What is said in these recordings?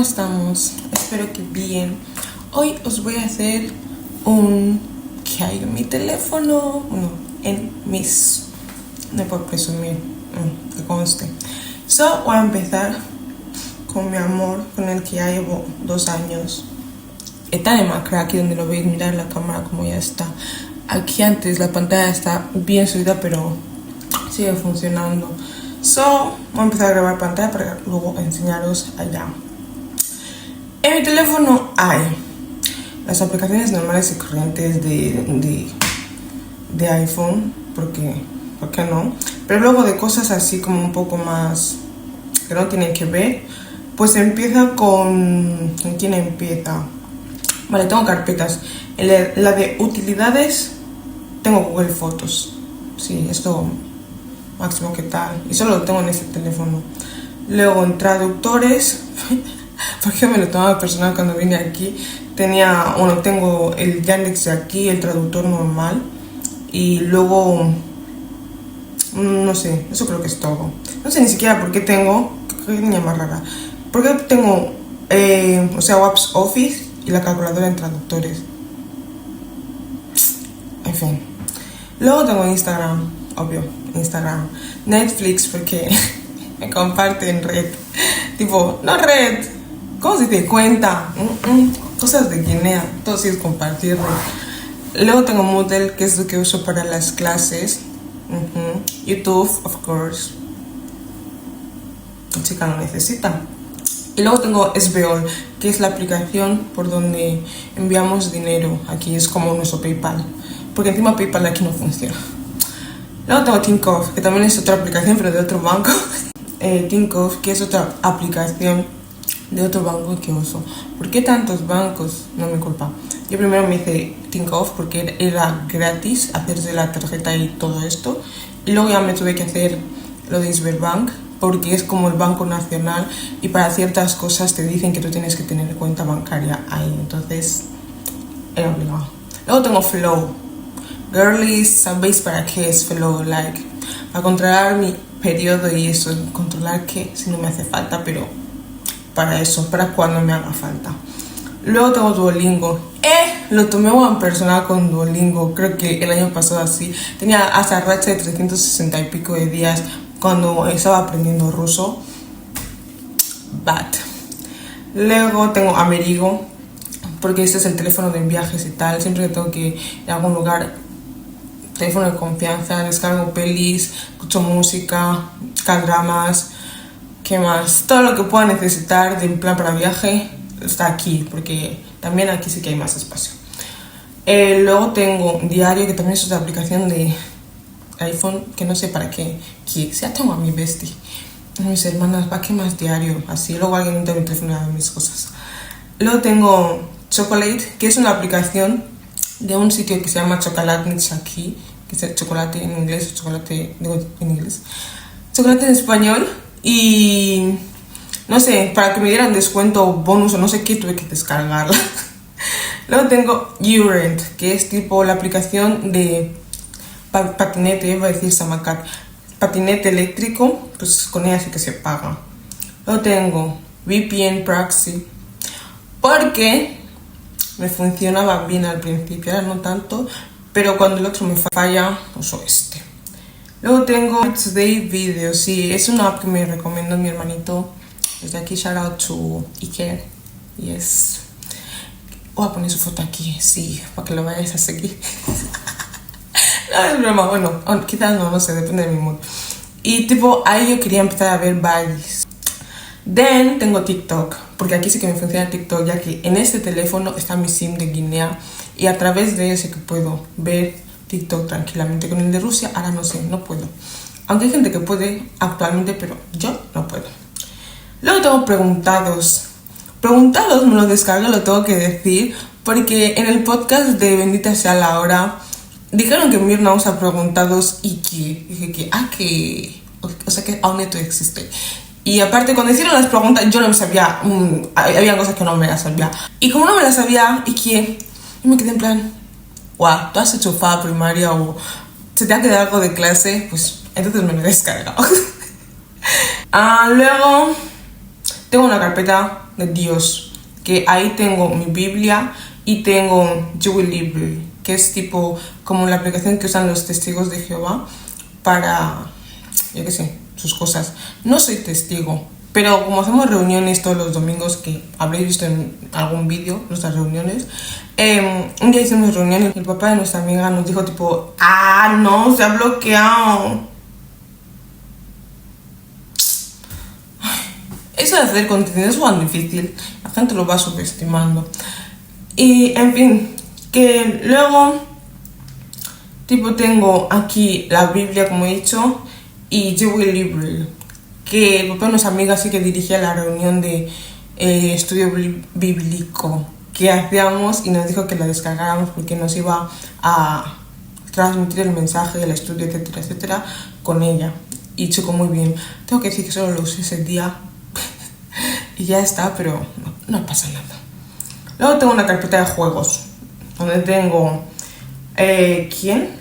¿cómo estamos? Espero que bien. Hoy os voy a hacer un ¿qué hay en mi teléfono? Bueno, en mis... No puedo presumir, que conste. Voy a empezar con mi amor, con el que ya llevo 2 años. Está de macra aquí donde lo veis, mirar la cámara como ya está. Aquí antes la pantalla está bien subida, pero sigue funcionando. Voy a empezar a grabar pantalla para luego enseñaros allá. En mi teléfono hay las aplicaciones normales y corrientes de iPhone, ¿por qué no? Pero luego de cosas así como un poco más que no tienen que ver, pues empieza con... ¿Quién empieza? Vale, tengo carpetas. La de utilidades, tengo Google Fotos. Sí, esto máximo que tal. Y solo lo tengo en este teléfono. Luego en traductores, porque me lo tomaba personal cuando vine aquí. Tengo el Yandex de aquí, el traductor normal. Y luego, no sé, eso creo que es todo. No sé ni siquiera por qué tengo, qué niña más rara. ¿Por qué tengo, Waps Office y la calculadora en traductores? En fin. Luego tengo Instagram, obvio, Instagram. Netflix, porque me comparten red. Tipo, no red. ¿Cómo se te cuenta? Cosas de Guinea. Todo sí es compartir red. Luego tengo Moodle, que es lo que uso para las clases. YouTube, of course. La chica lo necesita. Y luego tengo SBOL, que es la aplicación por donde enviamos dinero. Aquí es como nuestro PayPal, porque encima PayPal aquí no funciona. Luego tengo Tinkoff, que también es otra aplicación, pero de otro banco. Tinkoff, que es otra aplicación de otro banco que uso. ¿Por qué tantos bancos? No me culpa. Yo primero me hice Tinkoff porque era gratis hacerse la tarjeta y todo esto. Y luego ya me tuve que hacer lo de Sberbank, porque es como el banco nacional y para ciertas cosas te dicen que tú tienes que tener cuenta bancaria ahí. Entonces, era obligado. Luego tengo Flow. Girlies, ¿sabéis para qué es Flow? Para controlar mi periodo y eso. Controlar qué, si no me hace falta, pero para eso, para cuando me haga falta. Luego tengo Duolingo. Lo tomé one personal con Duolingo. Creo que el año pasado así. Tenía hasta racha de 360 y pico de días cuando estaba aprendiendo ruso. Luego tengo Amerigo, porque este es el teléfono de viajes y tal. Siempre que tengo que ir a algún lugar, teléfono de confianza, descargo pelis, escucho música, dramas, ¿qué más? Todo lo que pueda necesitar de plan para viaje está aquí, porque también aquí sí que hay más espacio. Luego tengo Diario, que también es otra aplicación de iPhone, que no sé para qué. Ya tengo a mi bestie, a mis hermanas, ¿para qué más Diario? Así, luego alguien entra en mi teléfono y ve mis cosas. Luego tengo Chocolate, que es una aplicación de un sitio que se llama Chocolatniks aquí, que es chocolate en inglés, chocolate en español. Y no sé, para que me dieran descuento o bonus o no sé qué, tuve que descargarla. Luego tengo Urent, que es tipo la aplicación de patinete, iba a decir Samacat, patinete eléctrico, pues con ella sí que se paga. Luego tengo VPN Proxy, porque me funcionaba bien al principio, ahora no tanto, pero cuando el otro me falla, uso este. Luego tengo Today Video, sí, es una app que me recomendó mi hermanito. Desde aquí, shout out to Iker. Yes. Voy a poner su foto aquí, sí, para que lo vayáis a seguir. No, es broma, bueno, quizás no sé, depende de mi mood. Y tipo, ahí yo quería empezar a ver bailes. Then tengo TikTok, porque aquí sí que me funciona TikTok, ya que en este teléfono está mi SIM de Guinea y a través de ese que puedo ver TikTok tranquilamente. Con el de Rusia, ahora no sé, no puedo. Aunque hay gente que puede actualmente, pero yo no puedo. Luego tengo Preguntados. Preguntados me lo descargo, lo tengo que decir, porque en el podcast de Bendita sea la hora dijeron que Mirna usa Preguntados y que dije que aún esto existe. Y aparte, cuando hicieron las preguntas, yo no me sabía, había cosas que no me las sabía. Y como no me las sabía, yo me quedé en plan, wow, tú has hecho FA primaria o se te ha quedado algo de clase, pues entonces me lo he descargado. Luego tengo una carpeta de Dios, que ahí tengo mi Biblia y tengo Jewel Library, que es tipo como la aplicación que usan los testigos de Jehová para, yo qué sé, sus cosas. No soy testigo, pero como hacemos reuniones todos los domingos, que habréis visto en algún vídeo, nuestras reuniones, un día hicimos reuniones y el papá de nuestra amiga nos dijo tipo, no, se ha bloqueado. Eso de hacer contenido es muy difícil, la gente lo va subestimando. Y en fin, que luego tipo tengo aquí la Biblia, como he dicho, y Jewel Library, que el papá de nuestra amiga sí que dirigía la reunión de estudio bíblico que hacíamos, y nos dijo que la descargáramos porque nos iba a transmitir el mensaje del estudio, etcétera, etcétera, con ella. Y chocó muy bien. Tengo que decir que solo lo usé ese día y ya está, pero no pasa nada. Luego tengo una carpeta de juegos donde tengo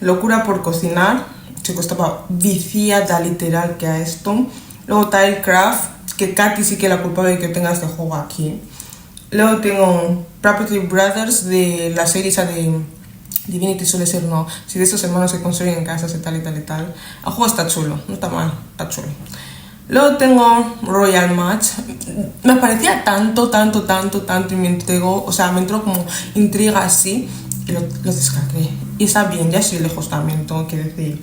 Locura por cocinar. Chico, estaba viciada literal que a esto. Luego Tilecraft, que Katy sí que es la culpable de que tenga este juego aquí. Luego tengo Property Brothers, de la serie esa de Divinity, suele ser, no, si de esos hermanos se construyen casas y tal y tal y tal. El juego está chulo, no está mal, está chulo. Luego tengo Royal Match. Me parecía tanto y me entregó, o sea, me entró como intriga así y lo descargué. Y está bien, ya estoy lejos también, tengo que decir.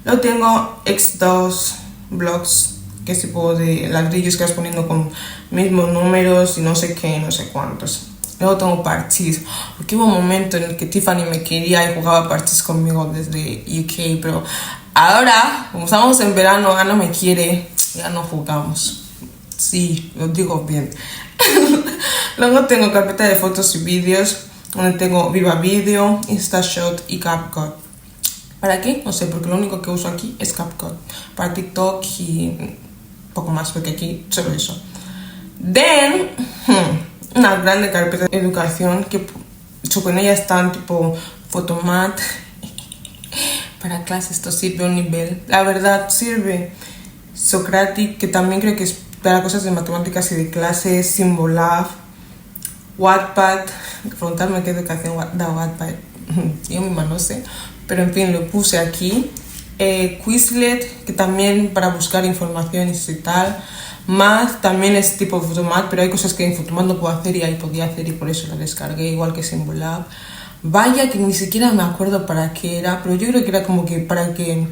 Luego tengo X2 Blocks, que es tipo de ladrillos que vas poniendo con mismos números y no sé qué, no sé cuántos. Luego tengo Parchís, porque hubo un momento en el que Tiffany me quería y jugaba Parchís conmigo desde UK, pero ahora, como estamos en verano, ya no me quiere, ya no jugamos. Sí, lo digo bien. Luego tengo carpeta de fotos y vídeos, donde tengo Viva Video, InstaShot y CapCut. ¿Para qué? No sé, porque lo único que uso aquí es CapCut. Para TikTok y poco más, porque aquí solo eso. Then, una grande carpeta de educación que con ella están tipo Photomat. Para clases esto sirve a un nivel. La verdad sirve. Socratic, que también creo que es para cosas de matemáticas y de clases. Symbolab, Wattpad. Preguntarme qué educación da Wattpad. Yo misma no sé. Pero en fin, lo puse aquí. Quizlet, que también para buscar información y tal. Math también es tipo Photomat, pero hay cosas que en Photomat no puedo hacer y ahí podía hacer y por eso la descargué, igual que Symbolab. Vaya que ni siquiera me acuerdo para qué era, pero yo creo que era como que para que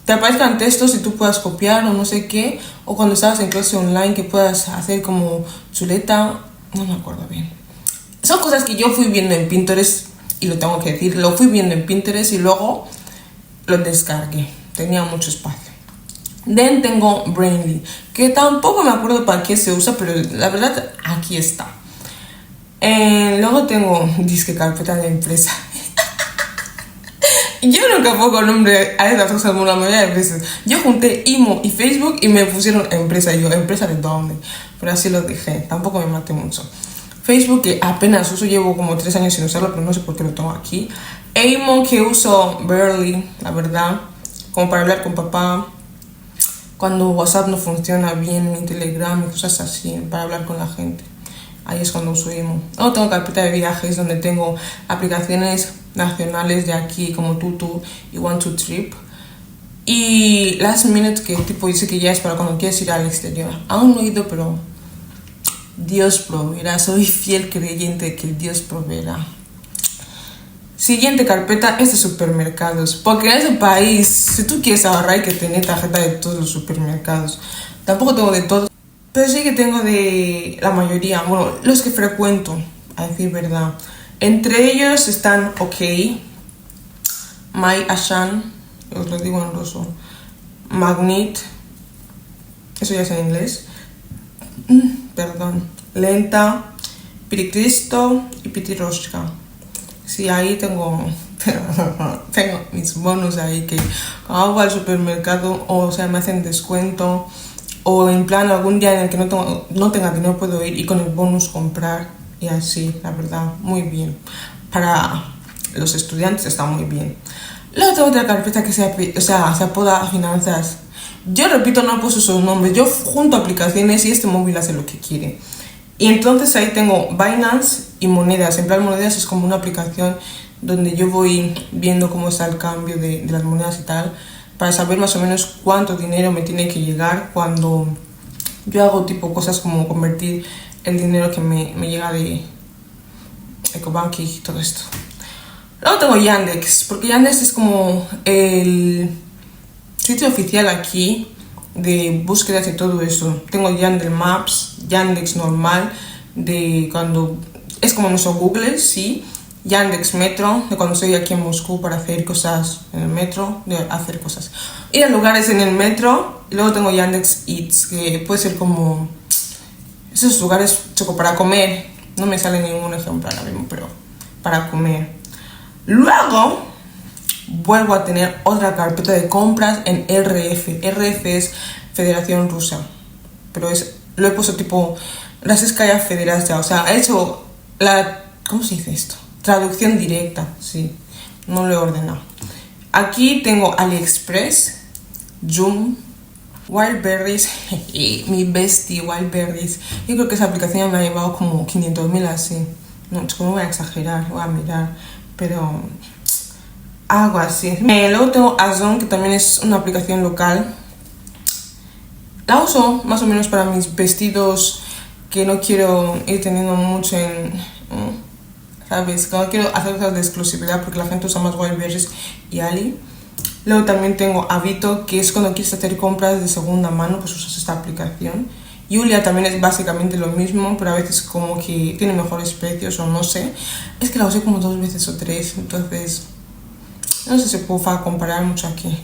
te aparezcan textos y tú puedas copiar o no sé qué, o cuando estabas en clase online que puedas hacer como chuleta, no me acuerdo bien. Son cosas que yo fui viendo en Pinterest y lo tengo que decir, lo fui viendo en Pinterest y luego lo descargué, tenía mucho espacio. Then tengo Brainly, que tampoco me acuerdo para qué se usa, pero la verdad aquí está. Luego tengo disque carpeta de empresa. Yo nunca pongo nombre a esas cosas la mayoría de veces. Yo junté Imo y Facebook y me pusieron empresa. Y yo, ¿empresa de dónde? Pero así lo dejé, tampoco me maté mucho. Facebook, que apenas uso, llevo como 3 años sin usarlo, pero no sé por qué lo tengo aquí. Imo, que uso barely, la verdad, como para hablar con papá. Cuando WhatsApp no funciona bien, ni Telegram y cosas así, para hablar con la gente. Ahí es cuando uso Imo. Luego tengo carpeta de viajes donde tengo aplicaciones nacionales de aquí como Tutu y One2Trip. Y Last Minute, que tipo dice que ya es para cuando quieres ir al exterior. Aún no he ido, pero Dios proveerá. Soy fiel creyente que Dios proveerá. Siguiente carpeta es de supermercados. Porque en ese país, si tú quieres ahorrar, hay que tener tarjeta de todos los supermercados. Tampoco tengo de todos, pero sí que tengo de la mayoría. Bueno, los que frecuento, a decir verdad. Entre ellos están OK, My Ashan, os lo digo en ruso, Magnet, eso ya es en inglés, perdón, Lenta, Piricristo y Pitiroshka. Sí, ahí tengo mis bonos ahí que cuando hago al supermercado o sea me hacen descuento o en plan algún día en el que no tenga dinero puedo ir y con el bonus comprar y así, la verdad, muy bien. Para los estudiantes está muy bien. Luego tengo otra carpeta que se apoda finanzas. Yo repito, no puse sus nombres, yo junto aplicaciones y este móvil hace lo que quiere. Y entonces ahí tengo Binance y Monedas. En plan, Monedas es como una aplicación donde yo voy viendo cómo está el cambio de las monedas y tal, para saber más o menos cuánto dinero me tiene que llegar cuando yo hago tipo cosas como convertir el dinero que me llega de Ecobank y todo esto. Luego tengo Yandex, porque Yandex es como el sitio oficial aquí de búsquedas y todo eso. Tengo Yandex Maps, Yandex normal, de cuando es como nuestro Google, sí. Yandex Metro, de cuando estoy aquí en Moscú para hacer cosas en el metro, de hacer cosas. Ir a lugares en el metro. Y luego tengo Yandex Eats, que puede ser como esos lugares choco para comer. No me sale ningún ejemplo ahora mismo, pero para comer. Luego vuelvo a tener otra carpeta de compras en RF. RF es Federación Rusa, pero lo he puesto tipo Российская Federación, o sea, he hecho la, ¿cómo se dice esto? Traducción directa, sí, no lo he ordenado. Aquí tengo AliExpress, Joom, Wildberries, mi bestie Wildberries. Yo creo que esa aplicación me ha llevado como 500.000 así. No, no voy a exagerar, voy a mirar, pero algo así. Luego tengo Ozon, que también es una aplicación local. La uso más o menos para mis vestidos que no quiero ir teniendo mucho en... ¿Sabes? Que no quiero hacer cosas de exclusividad porque la gente usa más Wildberries y Ali. Luego también tengo Avito, que es cuando quieres hacer compras de segunda mano, pues usas esta aplicación. Julia también es básicamente lo mismo, pero a veces como que tiene mejores precios o no sé. Es que la usé como 2 veces o 3, entonces no sé si puedo comparar mucho aquí.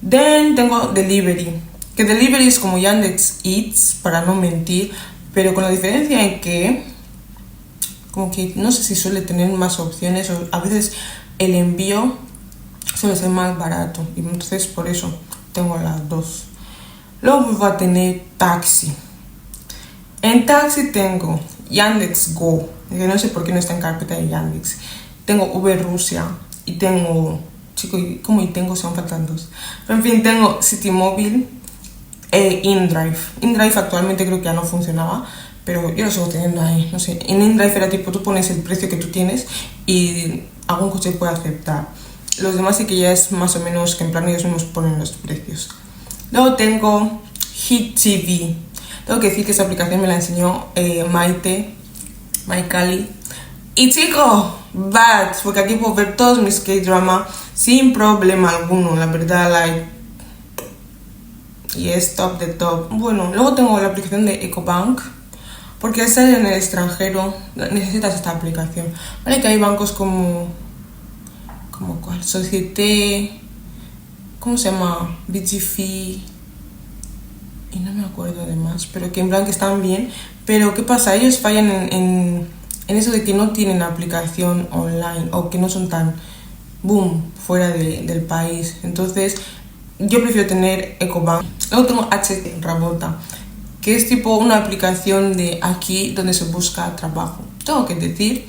Then tengo Delivery, que Delivery es como Yandex Eats, para no mentir, pero con la diferencia en que como que no sé si suele tener más opciones o a veces el envío suele ser más barato y entonces por eso tengo las dos. Luego voy a tener Taxi. En Taxi tengo Yandex Go, que no sé por qué no está en carpeta de Yandex. Tengo Uber Rusia y tengo, chico, ¿cómo y tengo? Se me faltan 2. Pero en fin, tengo Citymobile e InDrive. InDrive actualmente creo que ya no funcionaba, pero yo lo sigo teniendo ahí, no sé. En InDrive era tipo, tú pones el precio que tú tienes y algún coche puede aceptar. Los demás sí que ya es más o menos que en plan ellos mismos ponen los precios. Luego tengo Hit TV. Tengo que decir que esa aplicación me la enseñó Maikali. Y chico, bad, porque aquí puedo ver todos mis K-drama sin problema alguno, la verdad, like. Y es top de top. Bueno, luego tengo la aplicación de Ecobank, porque al estar en el extranjero necesitas esta aplicación. Vale que hay bancos como ¿cuál? Société, ¿cómo se llama? BTF y no me acuerdo de más, pero que en plan que están bien. Pero ¿qué pasa? Ellos fallan en eso de que no tienen aplicación online o que no son tan boom fuera del país. Entonces yo prefiero tener Ecobank. Luego tengo HT Rabota, que es tipo una aplicación de aquí donde se busca trabajo. Tengo que decir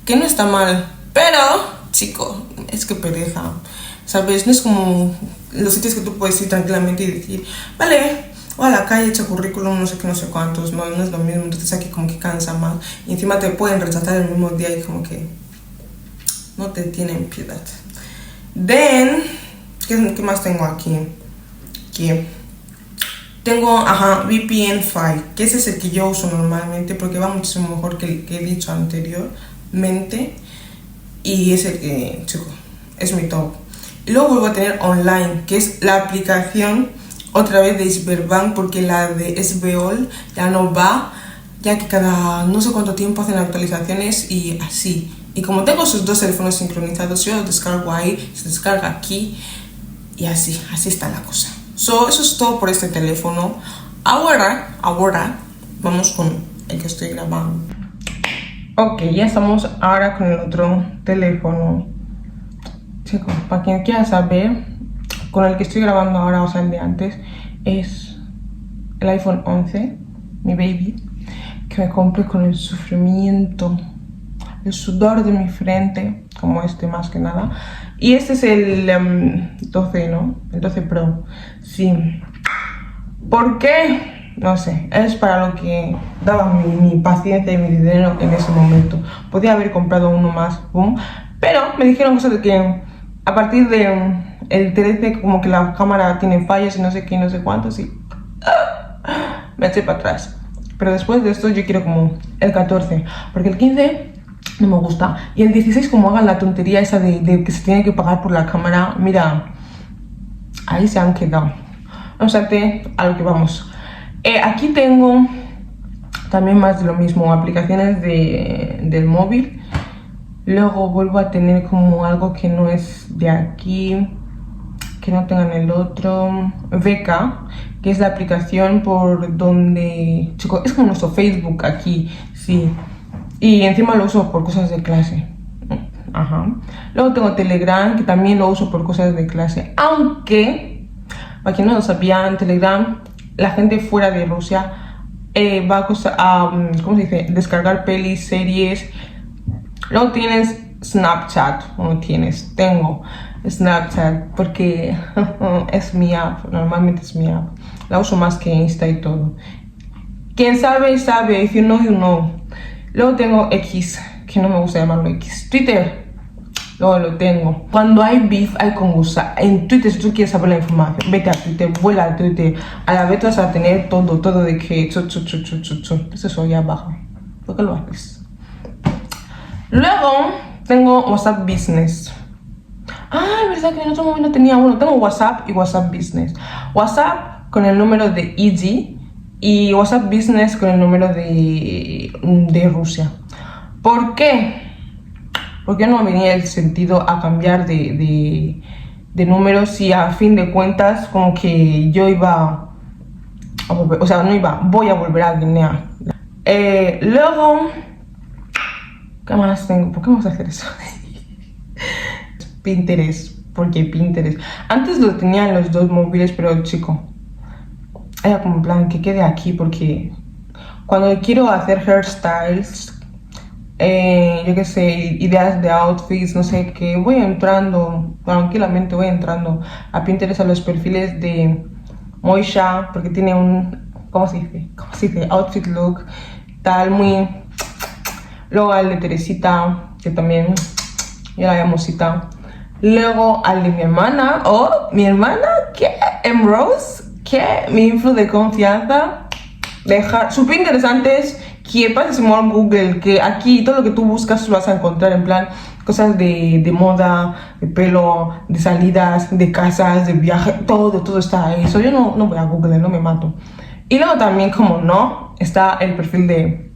que no está mal, pero chico, es que pereza, ¿sabes? No es como los sitios que tú puedes ir tranquilamente y decir, vale, o a la calle, echa currículum, no sé qué, no sé cuántos, no es lo mismo. Entonces aquí como que cansa más y encima te pueden rechazar el mismo día y como que no te tienen piedad. Then, ¿qué más tengo aquí? Que tengo, VPN File, que ese es el que yo uso normalmente porque va muchísimo mejor que el que he dicho anteriormente. Y es el que, chico, es mi top. Y luego vuelvo a tener Online, que es la aplicación otra vez de Sberbank, porque la de Sbeol ya no va, ya que cada no sé cuánto tiempo hacen actualizaciones y así. Y como tengo sus 2 teléfonos sincronizados, yo lo descargo ahí, se descarga aquí y así está la cosa. Eso es todo por este teléfono. Ahora vamos con el que estoy grabando. Ok, ya estamos ahora con el otro teléfono. Chicos, para quien quiera saber, con el que estoy grabando ahora, o sea, el de antes, es el iPhone 11, mi baby, que me compré con el sufrimiento, el sudor de mi frente, como este más que nada. Y este es el 12, ¿no? El 12 Pro, sí. ¿Por qué? No sé, es para lo que daba mi paciencia y mi dinero en ese momento. Podía haber comprado uno más, boom, pero me dijeron eso de que a partir de el 13 como que la cámara tiene fallos y no sé qué, no sé cuántos, y me eché para atrás. Pero después de esto yo quiero como el 14, porque el 15 no me gusta. Y el 16 como hagan la tontería esa de que se tiene que pagar por la cámara, mira, ahí se han quedado. No obstante, a lo que vamos. Aquí tengo también más de lo mismo, aplicaciones del móvil. Luego vuelvo a tener como algo que no es de aquí, que no tengan el otro. VK, que es la aplicación por donde, chicos, es como nuestro Facebook aquí, sí. Y encima lo uso por cosas de clase. Ajá. Luego tengo Telegram, que también lo uso por cosas de clase. Aunque, para quien no lo sabía, en Telegram, la gente fuera de Rusia va a, ¿cómo se dice? Descargar pelis, series. Luego tienes Snapchat, tengo Snapchat, porque es mi app, normalmente es mi app. La uso más que Insta y todo. Quien sabe, sabe, if you know, you know. Luego tengo X, que no me gusta llamarlo X. Twitter, luego lo tengo. Cuando hay beef, hay congusa. En Twitter, si tú quieres saber la información, vete a Twitter, vuela a Twitter. A la vez vas a tener todo de que eso ya baja. ¿Por qué lo haces? Luego tengo WhatsApp Business. Ah, es verdad que en otro momento tenía uno. Tengo WhatsApp y WhatsApp Business. WhatsApp con el número de EG y WhatsApp Business con el número de Rusia. ¿Por qué? Porque no venía el sentido a cambiar de números y a fin de cuentas como que yo iba a volver, o sea, no iba, voy a volver a Guinea. Luego, ¿qué más tengo? ¿Por qué vamos a hacer eso? Pinterest, porque Pinterest. Antes lo tenía en los dos móviles, pero chico, era como en plan que quede aquí, porque cuando quiero hacer hairstyles, yo qué sé, ideas de outfits, no sé qué, voy entrando, tranquilamente voy entrando a Pinterest, a los perfiles de Moisha, porque tiene un, ¿cómo se dice? Outfit look, tal, muy... Luego al de Teresita, que también, yo la llamo Cita. Luego al de mi hermana, mi hermana, ¿qué? Rose, ¿qué? Mi influ de confianza. Dejar, súper interesantes, que pases por Google, que aquí todo lo que tú buscas lo vas a encontrar, en plan, cosas de moda, de pelo, de salidas, de casas, de viaje, todo está ahí. Yo no voy a Google, no me mato. Y luego también, como no, está el perfil de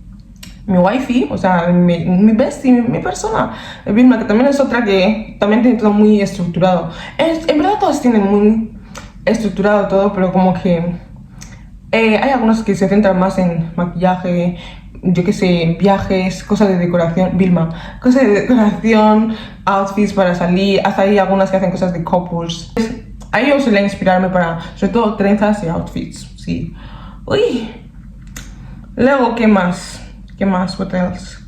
mi wifi, o sea, mi bestie, mi persona, Vilma, que también es otra que también tiene todo muy estructurado. En verdad todos tienen muy estructurado todo, pero como que hay algunos que se centran más en maquillaje, yo qué sé, viajes, cosas de decoración, Vilma, cosas de decoración, outfits para salir, hasta hay algunas que hacen cosas de couples. Ahí yo solía inspirarme para, sobre todo, trenzas y outfits, sí. Uy. Luego, ¿qué más? What else?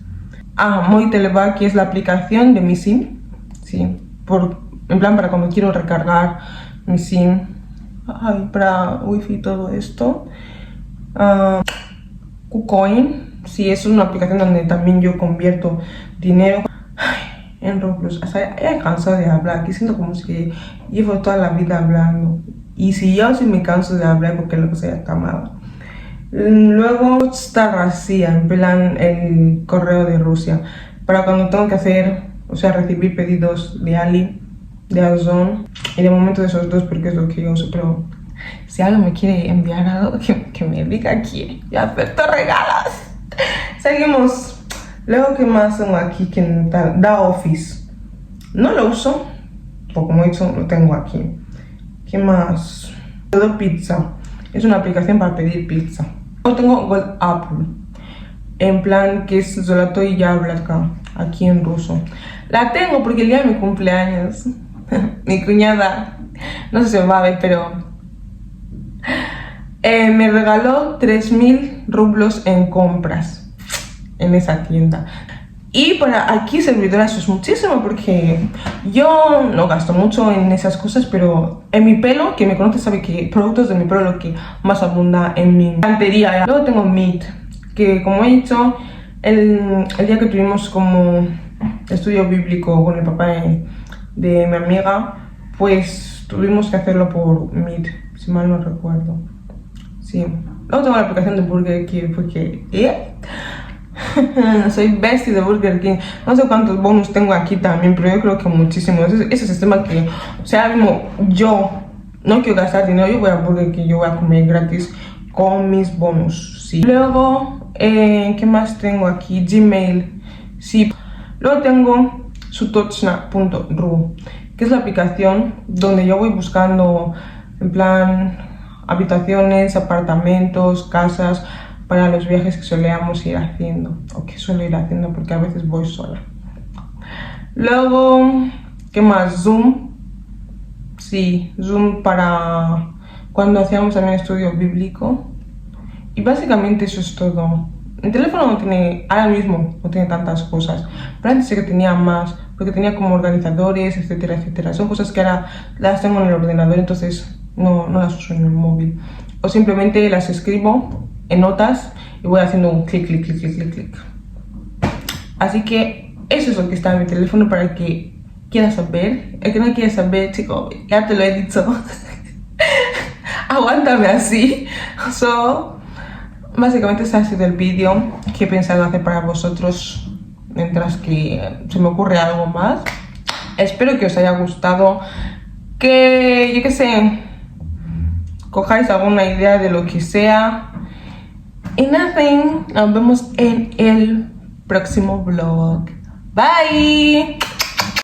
Moiteleva, que es la aplicación de mi SIM, sí, en plan para cuando quiero recargar mi SIM, para wifi y todo esto. KuCoin, sí, es una aplicación donde también yo convierto dinero. En Roblox, hasta ya he cansado de hablar, aquí siento como si llevo toda la vida hablando, y si yo sí me canso de hablar porque lo que sea está mal. Luego está Rusia, en plan el correo de Rusia, para cuando tengo que hacer, o sea, recibir pedidos de Ali, de Amazon, y de momento de esos dos porque es lo que yo uso, pero si alguien me quiere enviar algo, que me diga aquí, yo acepto regalos. Seguimos. Luego, ¿qué más tengo aquí? Que da Office, no lo uso, o como he dicho, lo tengo aquí. ¿Qué más? Todo Pizza, es una aplicación para pedir pizza. Yo tengo Gold Apple, en plan que es Zolotoy Yablaka, aquí en ruso. La tengo porque el día de mi cumpleaños, mi cuñada, no sé si me va a ver, pero me regaló 3000 rublos en compras en esa tienda. Y para aquí servidora eso es muchísimo, porque yo no gasto mucho en esas cosas, pero en mi pelo, quien me conoce sabe que productos de mi pelo es lo que más abunda en mi estantería. Luego tengo Meet, que como he dicho, el día que tuvimos como estudio bíblico con el papá de mi amiga, pues tuvimos que hacerlo por Meet, si mal no recuerdo. Sí, luego tengo la aplicación de Burger King porque soy bestie de Burger King. No sé cuántos bonus tengo aquí también, pero yo creo que muchísimos. Ese sistema que, o sea, mismo yo no quiero gastar dinero, yo voy a Burger King, yo voy a comer gratis con mis bonus. Sí. Luego, ¿qué más tengo aquí? Gmail. Sí. Luego tengo sutochna.ru, que es la aplicación donde yo voy buscando, en plan, habitaciones, apartamentos, casas para los viajes que solíamos ir haciendo, o que suelo ir haciendo porque a veces voy sola. Luego, ¿qué más? Zoom. Sí, Zoom para cuando hacíamos también estudio bíblico. Y básicamente eso es todo. El teléfono no tiene, ahora mismo no tiene tantas cosas, pero antes sí que tenía más, porque tenía como organizadores, etcétera, etcétera. Son cosas que ahora las tengo en el ordenador, entonces no las uso en el móvil. O simplemente las escribo en notas y voy haciendo un clic, clic, clic, clic, clic, clic. Así que eso es lo que está en mi teléfono para el que quiera saber. El que no quiere saber, chico, ya te lo he dicho. Aguántame así. Básicamente ese ha sido el vídeo que he pensado hacer para vosotros mientras que se me ocurre algo más. Espero que os haya gustado, que yo que sé, cojáis alguna idea de lo que sea. Y nothing, nos vemos en el próximo vlog. Bye.